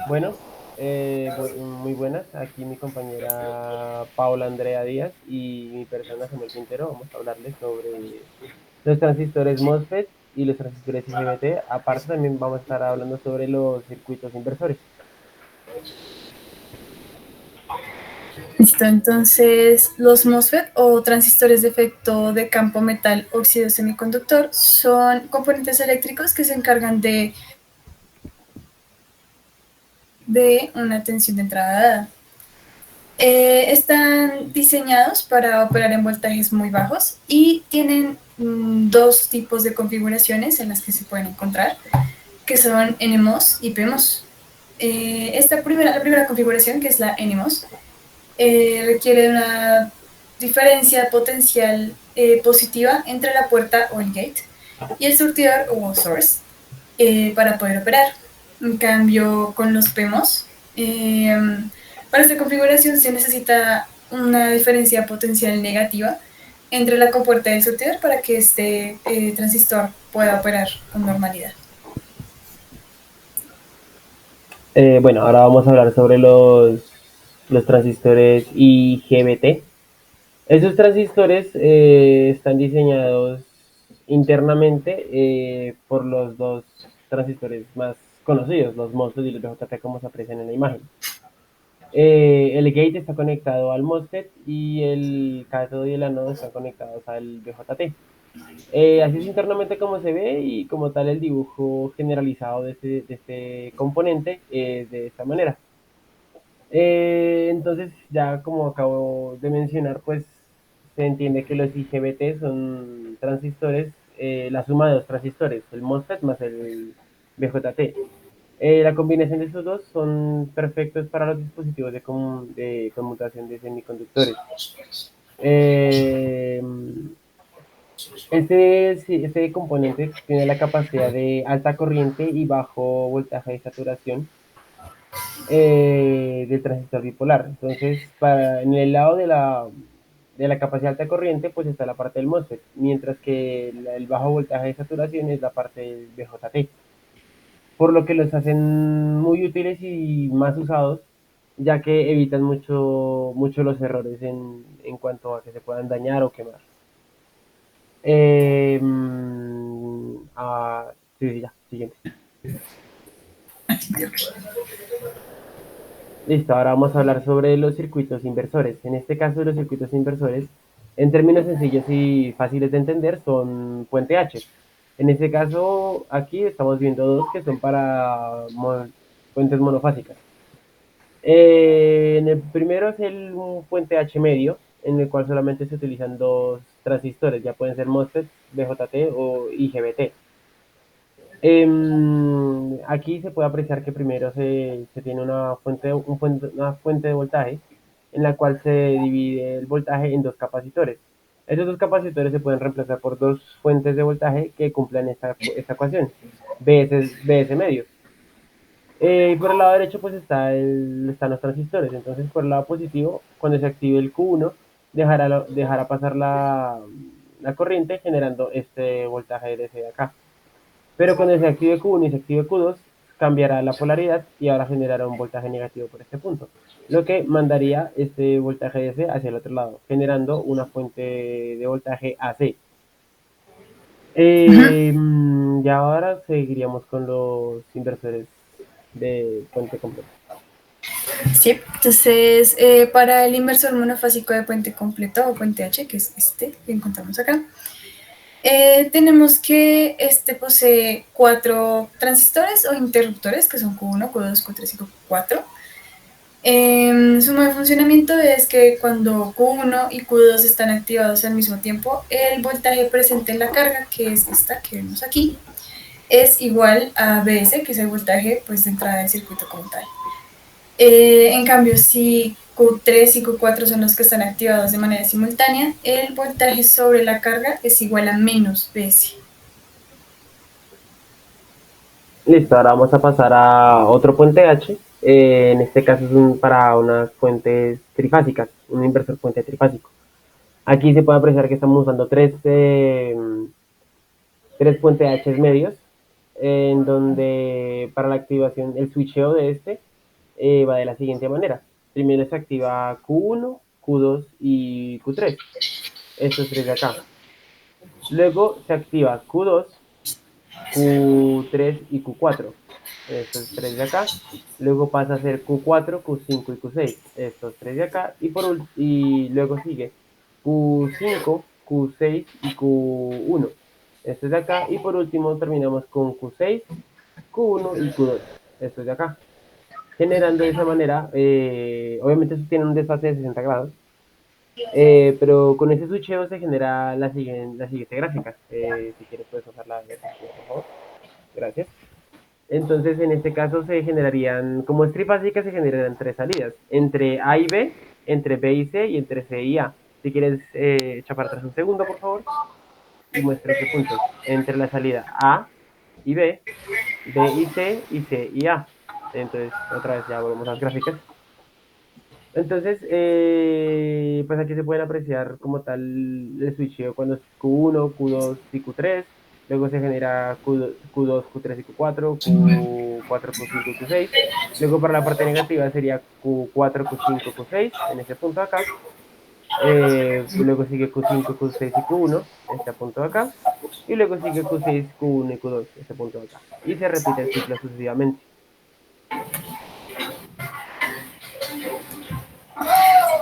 Bueno, muy buenas. Aquí mi compañera Paula Andrea Díaz y mi persona Samuel Quintero. Vamos a hablarles sobre los transistores MOSFET y los transistores IGBT. Aparte también vamos a estar hablando sobre los circuitos inversores. Listo, entonces los MOSFET o transistores de efecto de campo metal óxido semiconductor son componentes eléctricos que se encargan de una tensión de entrada dada. Están diseñados para operar en voltajes muy bajos y tienen dos tipos de configuraciones en las que se pueden encontrar, que son NMOS y PMOS. La primera configuración, que es la NMOS, requiere de una diferencia potencial positiva entre la puerta o el gate y el surtidor o source para poder operar. En cambio, con los PMOS, para esta configuración se necesita una diferencia potencial negativa entre la compuerta y el surtidor para que este transistor pueda operar con normalidad. Bueno, ahora vamos a hablar sobre los transistores IGBT. Esos transistores están diseñados internamente por los dos transistores más conocidos, los MOSFET y los BJT, como se aprecian en la imagen. El gate está conectado al MOSFET y el cátodo y el ánodo están conectados al BJT. Así es internamente como se ve y como tal el dibujo generalizado de este componente es de esta manera. Entonces, ya como acabo de mencionar, pues se entiende que los IGBT son transistores, la suma de dos transistores, el MOSFET más el BJT. La combinación de estos dos son perfectos para los dispositivos de conmutación de semiconductores. Eh, este componente tiene la capacidad de alta corriente y bajo voltaje de saturación del transistor bipolar. Entonces, en el lado de la capacidad de alta corriente, pues está la parte del MOSFET, mientras que el bajo voltaje de saturación es la parte del BJT, por lo que los hacen muy útiles y más usados, ya que evitan mucho los errores en cuanto a que se puedan dañar o quemar. Eh, sí, sí, ya, siguiente. Listo, ahora vamos a hablar sobre los circuitos inversores. En este caso, los circuitos inversores, en términos sencillos y fáciles de entender, son puente H. En este caso, aquí estamos viendo dos que son para fuentes monofásicas. En el primero es un puente H medio, en el cual solamente se utilizan dos transistores, ya pueden ser MOSFET, BJT o IGBT. Aquí se puede apreciar que primero se tiene una fuente de voltaje en la cual se divide el voltaje en dos capacitores. Esos dos capacitores se pueden reemplazar por dos fuentes de voltaje que cumplan esta ecuación, BS medio. Y por el lado derecho pues están los transistores. Entonces por el lado positivo, cuando se active el Q1, dejará pasar la corriente generando este voltaje DC de acá. Pero cuando se active Q1 y se active Q2, cambiará la polaridad y ahora generará un voltaje negativo por este punto, lo que mandaría este voltaje DC hacia el otro lado, generando una fuente de voltaje AC. Y ahora seguiríamos con los inversores de puente completo. Sí, entonces para el inversor monofásico de puente completo o puente H, que es este que encontramos acá, tenemos que este posee cuatro transistores o interruptores, que son Q1, Q2, Q3 y Q4. Su modo de funcionamiento es que cuando Q1 y Q2 están activados al mismo tiempo, el voltaje presente en la carga, que es esta que vemos aquí, es igual a BS, que es el voltaje pues, de entrada del circuito como tal. En cambio, si Q3 y Q4 son los que están activados de manera simultánea, el voltaje sobre la carga es igual a menos BS. Listo, ahora vamos a pasar a otro puente H. En este caso es para unas fuentes trifásicas, un inversor puente trifásico. Aquí se puede apreciar que estamos usando tres puente H medios, en donde para la activación, el switcheo de este, va de la siguiente manera. Primero se activa Q1, Q2 y Q3. Estos tres de acá. Luego se activa Q2, Q3 y Q4. Estos tres de acá. Luego pasa a ser Q4, Q5 y Q6. Estos tres de acá. Y luego sigue Q5, Q6 y Q1. Estos de acá. Y por último terminamos con Q6, Q1 y Q2. Estos de acá. Generando de esa manera, obviamente eso tiene un desfase de 60 grados, pero con ese switcheo se genera la siguiente gráfica. Si quieres puedes pasar la diapositiva, por favor. Gracias. Entonces, en este caso se generarían, como es trifásica, se generan tres salidas, entre A y B, entre B y C y entre C y A. Si quieres echar para atrás un segundo, por favor, y muestro qué puntos. Entre la salida A y B, B y C y A. Entonces, otra vez ya volvemos a las gráficas. Entonces, pues aquí se pueden apreciar como tal el switcheo cuando es Q1, Q2 y Q3. Luego se genera Q2, Q3 y Q4, Q4, Q5 y Q6. Luego para la parte negativa sería Q4, Q5, Q6 en este punto acá. Luego sigue Q5, Q6 y Q1, este punto de acá. Y luego sigue Q6, Q1 y Q2, este punto de acá. Y se repite el ciclo sucesivamente.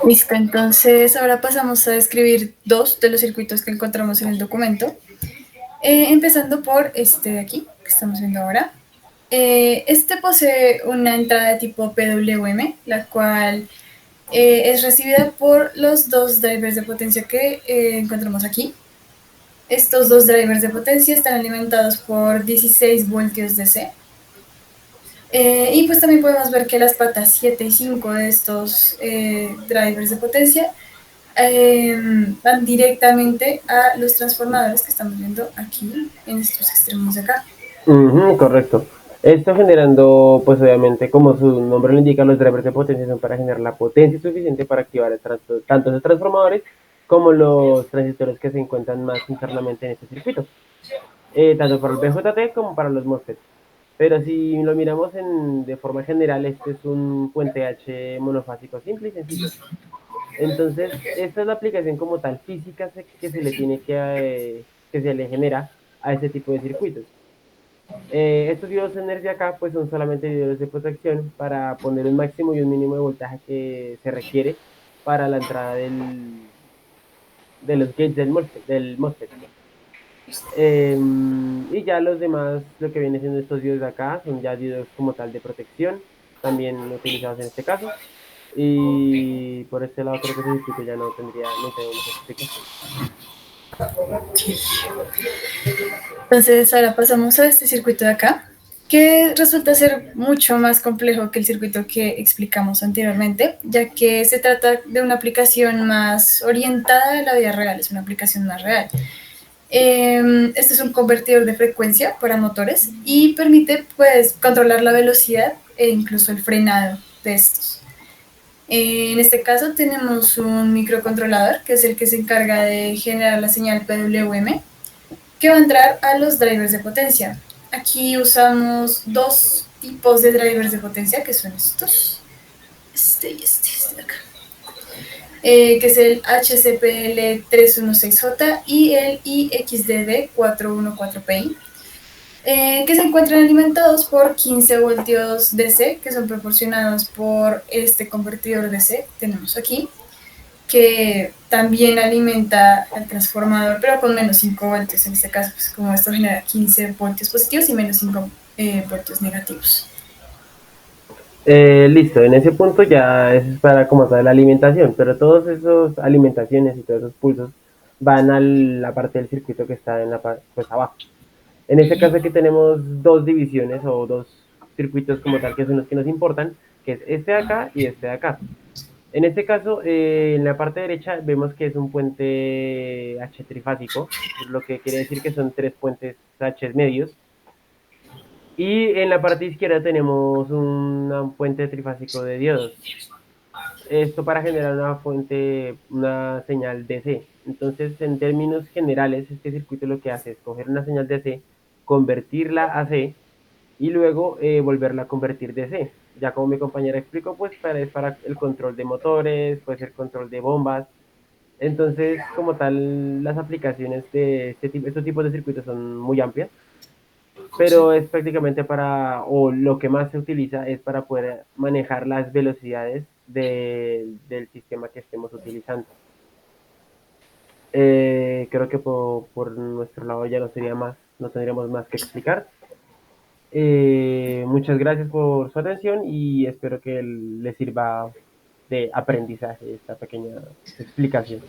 Listo, entonces ahora pasamos a describir dos de los circuitos que encontramos en el documento. Empezando por este de aquí, que estamos viendo ahora. Este posee una entrada de tipo PWM, la cual es recibida por los dos drivers de potencia que encontramos aquí. Estos dos drivers de potencia están alimentados por 16 voltios DC. Y pues también podemos ver que las patas 7 y 5 de estos drivers de potencia van directamente a los transformadores que estamos viendo aquí en estos extremos de acá. Correcto. Esto generando, pues obviamente, como su nombre lo indica, los drivers de potencia son para generar la potencia suficiente para activar tanto los transformadores como los transistores que se encuentran más internamente en este circuito, tanto para el BJT como para los MOSFET. Pero si lo miramos de forma general, este es un puente H monofásico simple y sencillo. Entonces, esta es la aplicación como tal física que se le tiene que se le genera a este tipo de circuitos. Estos diodos de acá pues son solamente diodos de protección para poner un máximo y un mínimo de voltaje que se requiere para la entrada de los gates del MOSFET. Y ya los demás, lo que viene siendo estos diodos de acá, son ya diodos como tal de protección, también utilizados en este caso. Y por este lado creo que ese circuito ya no tengo mucha explicación. Entonces ahora pasamos a este circuito de acá, que resulta ser mucho más complejo que el circuito que explicamos anteriormente, ya que se trata de una aplicación más orientada a la vida real, es una aplicación más real. Este es un convertidor de frecuencia para motores y permite pues controlar la velocidad e incluso el frenado de estos. En este caso tenemos un microcontrolador que es el que se encarga de generar la señal PWM que va a entrar a los drivers de potencia. Aquí usamos dos tipos de drivers de potencia que son estos, este y este de acá. Que es el HCPL316J y el IXDD414PI, que se encuentran alimentados por 15 voltios DC, que son proporcionados por este convertidor DC que tenemos aquí, que también alimenta al transformador, pero con menos 5 voltios en este caso, pues como esto genera 15 voltios positivos y menos 5 voltios negativos. Listo, en ese punto ya es para como tal la alimentación, pero todas esas alimentaciones y todos esos pulsos van a la parte del circuito que está en pues abajo. En este caso aquí tenemos dos divisiones o dos circuitos como tal que son los que nos importan, que es este de acá y este de acá. En este caso, en la parte derecha vemos que es un puente H trifásico, lo que quiere decir que son tres puentes H medios. Y en la parte izquierda tenemos un puente trifásico de diodos. Esto para generar una señal DC. Entonces, en términos generales, este circuito lo que hace es coger una señal DC, convertirla a C y luego volverla a convertir DC. Ya como mi compañera explicó, pues es para el control de motores, puede ser control de bombas. Entonces, como tal, las aplicaciones de estos tipos de circuitos son muy amplias, Sí. pero es prácticamente o lo que más se utiliza es para poder manejar las velocidades del sistema que estemos utilizando. Creo que por nuestro lado ya no sería más, no tendríamos más que explicar. Muchas gracias por su atención y espero que les sirva de aprendizaje esta pequeña explicación.